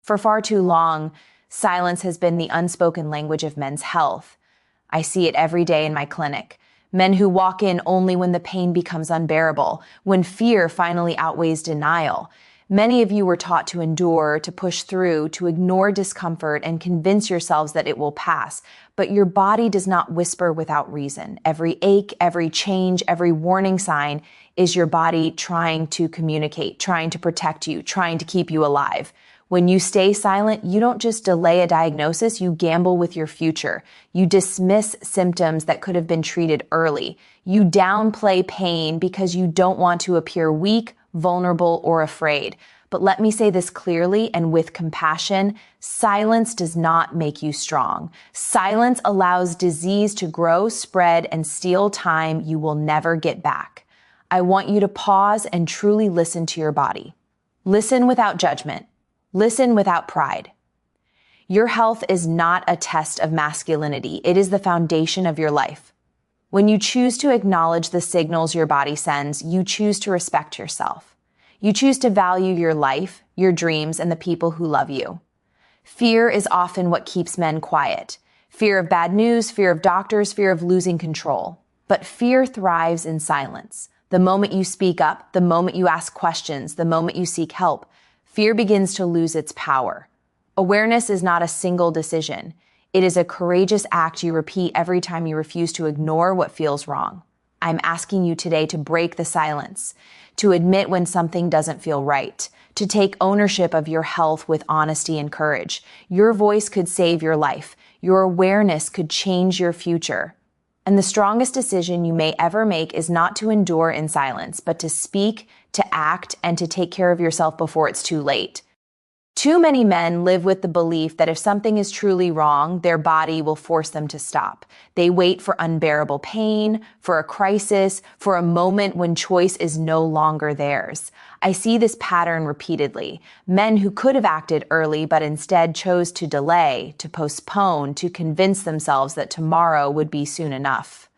For far too long, silence has been the unspoken language of men's health. I see it every day in my clinic. Men who walk in only when the pain becomes unbearable, when fear finally outweighs denial. Many of you were taught to endure, to push through, to ignore discomfort and convince yourselves that it will pass. But your body does not whisper without reason. Every ache, every change, every warning sign is your body trying to communicate, trying to protect you, trying to keep you alive. When you stay silent, you don't just delay a diagnosis, you gamble with your future. You dismiss symptoms that could have been treated early. You downplay pain because you don't want to appear weak, vulnerable, or afraid. But let me say this clearly and with compassion, silence does not make you strong. Silence allows disease to grow, spread, and steal time you will never get back. I want you to pause and truly listen to your body. Listen without judgment. Listen without pride. Your health is not a test of masculinity. It is the foundation of your life. When you choose to acknowledge the signals your body sends, you choose to respect yourself. You choose to value your life, your dreams, and the people who love you. Fear is often what keeps men quiet. Fear of bad news, fear of doctors, fear of losing control. But fear thrives in silence. The moment you speak up, the moment you ask questions, the moment you seek help, fear begins to lose its power. Awareness is not a single decision. It is a courageous act you repeat every time you refuse to ignore what feels wrong. I'm asking you today to break the silence, to admit when something doesn't feel right, to take ownership of your health with honesty and courage. Your voice could save your life. Your awareness could change your future. And the strongest decision you may ever make is not to endure in silence, but to speak, to act, and to take care of yourself before it's too late. Too many men live with the belief that if something is truly wrong, their body will force them to stop. They wait for unbearable pain, for a crisis, for a moment when choice is no longer theirs. I see this pattern repeatedly. Men who could have acted early but instead chose to delay, to postpone, to convince themselves that tomorrow would be soon enough.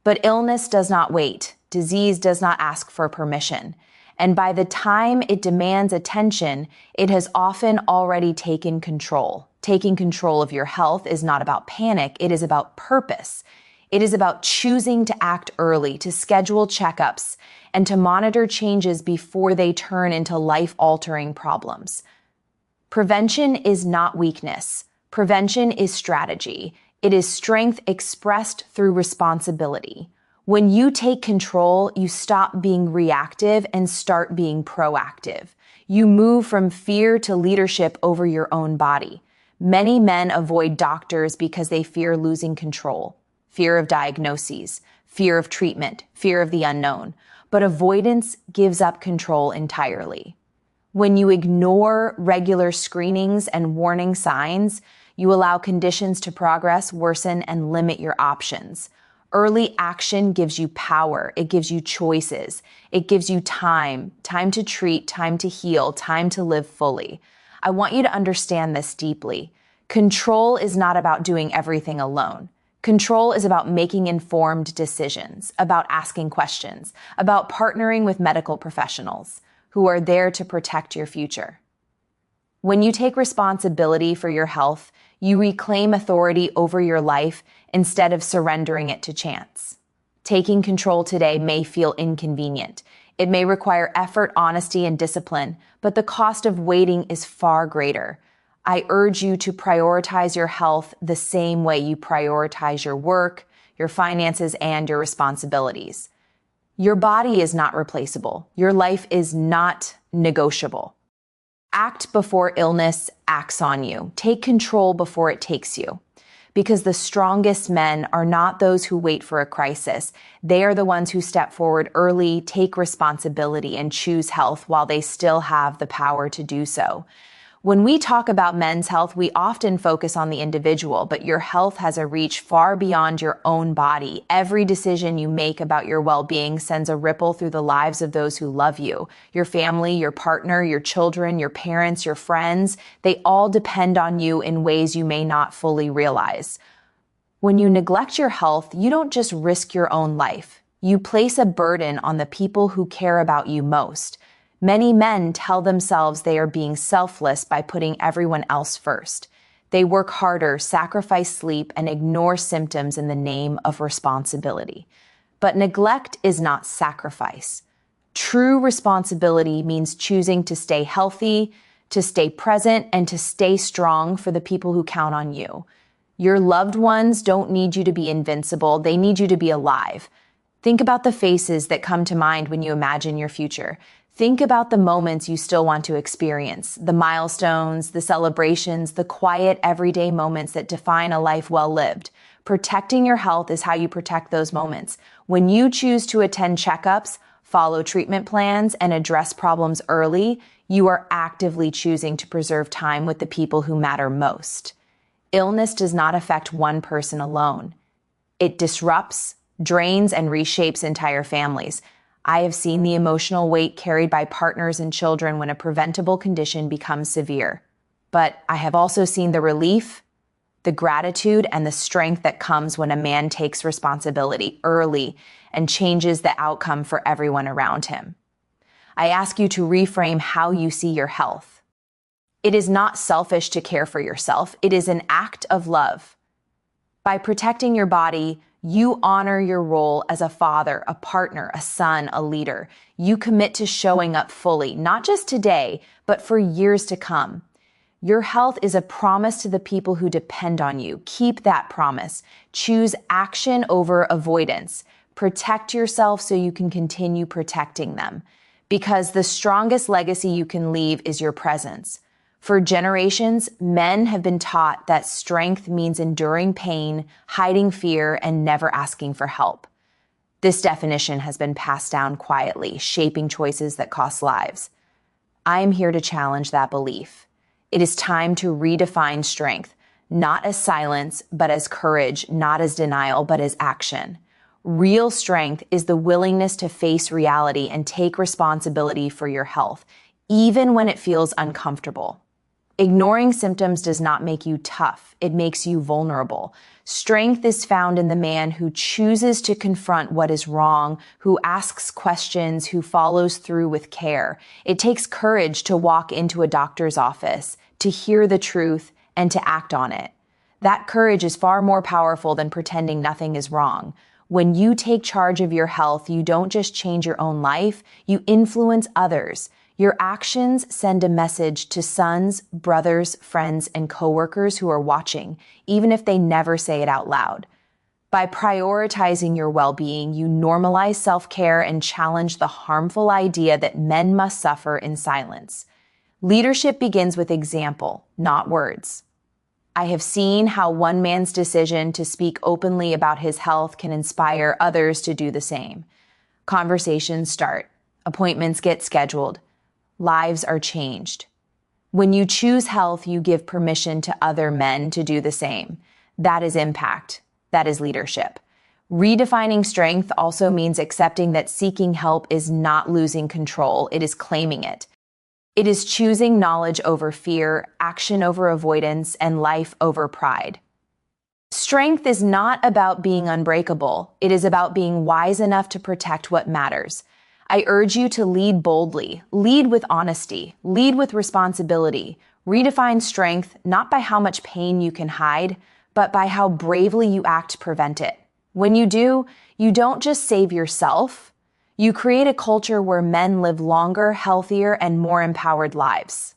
But illness does not wait. Disease does not ask for permission. And by the time it demands attention, it has often already taken control. Taking control of your health is not about panic, it is about purpose. It is about choosing to act early, to schedule checkups, and to monitor changes before they turn into life-altering problems. Prevention is not weakness. Prevention is strategy. It is strength expressed through responsibility. When you take control, you stop being reactive and start being proactive. You move from fear to leadership over your own body. Many men avoid doctors because they fear losing control, fear of diagnoses, fear of treatment, fear of the unknown. But avoidance gives up control entirely. When you ignore regular screenings and warning signs, you allow conditions to progress, worsen, and limit your options. Early action gives you power. It gives you choices. It gives you time to treat, time to heal, time to live fully. I want you to understand this deeply. Control is not about doing everything alone. Control is about making informed decisions, about asking questions, about partnering with medical professionals who are there to protect your future. When you take responsibility for your health, you reclaim authority over your life instead of surrendering it to chance. Taking control today may feel inconvenient. It may require effort, honesty, and discipline, but the cost of waiting is far greater. I urge you to prioritize your health the same way you prioritize your work, your finances, and your responsibilities. Your body is not replaceable. Your life is not negotiable. Act before illness acts on you. Take control before it takes you. Because the strongest men are not those who wait for a crisis. They are the ones who step forward early, take responsibility, and choose health while they still have the power to do so. When we talk about men's health, we often focus on the individual, but your health has a reach far beyond your own body. Every decision you make about your well-being sends a ripple through the lives of those who love you. Your family, your partner, your children, your parents, your friends, they all depend on you in ways you may not fully realize. When you neglect your health, you don't just risk your own life. You place a burden on the people who care about you most. Many men tell themselves they are being selfless by putting everyone else first. They work harder, sacrifice sleep, and ignore symptoms in the name of responsibility. But neglect is not sacrifice. True responsibility means choosing to stay healthy, to stay present, and to stay strong for the people who count on you. Your loved ones don't need you to be invincible. They need you to be alive. Think about the faces that come to mind when you imagine your future. Think about the moments you still want to experience, the milestones, the celebrations, the quiet, everyday moments that define a life well lived. Protecting your health is how you protect those moments. When you choose to attend checkups, follow treatment plans, and address problems early, you are actively choosing to preserve time with the people who matter most. Illness does not affect one person alone. It disrupts, drains, and reshapes entire families. I have seen the emotional weight carried by partners and children when a preventable condition becomes severe. But I have also seen the relief, the gratitude, and the strength that comes when a man takes responsibility early and changes the outcome for everyone around him. I ask you to reframe how you see your health. It is not selfish to care for yourself. It is an act of love. By protecting your body, you honor your role as a father, a partner, a son, a leader. You commit to showing up fully, not just today, but for years to come. Your health is a promise to the people who depend on you. Keep that promise. Choose action over avoidance. Protect yourself so you can continue protecting them. Because the strongest legacy you can leave is your presence. For generations, men have been taught that strength means enduring pain, hiding fear, and never asking for help. This definition has been passed down quietly, shaping choices that cost lives. I am here to challenge that belief. It is time to redefine strength, not as silence, but as courage, not as denial, but as action. Real strength is the willingness to face reality and take responsibility for your health, even when it feels uncomfortable. Ignoring symptoms does not make you tough. It makes you vulnerable. Strength is found in the man who chooses to confront what is wrong, who asks questions, who follows through with care. It takes courage to walk into a doctor's office, to hear the truth, and to act on it. That courage is far more powerful than pretending nothing is wrong. When you take charge of your health, you don't just change your own life, you influence others. Your actions send a message to sons, brothers, friends, and coworkers who are watching, even if they never say it out loud. By prioritizing your well-being, you normalize self-care and challenge the harmful idea that men must suffer in silence. Leadership begins with example, not words. I have seen how one man's decision to speak openly about his health can inspire others to do the same. Conversations start. Appointments get scheduled. Lives are changed. When you choose health, you give permission to other men to do the same. That is impact. That is leadership. Redefining strength also means accepting that seeking help is not losing control. It is claiming it. It is choosing knowledge over fear, action over avoidance, and life over pride. Strength is not about being unbreakable. It is about being wise enough to protect what matters. I urge you to lead boldly, lead with honesty, lead with responsibility. Redefine strength not by how much pain you can hide, but by how bravely you act to prevent it. When you do, you don't just save yourself, you create a culture where men live longer, healthier, and more empowered lives.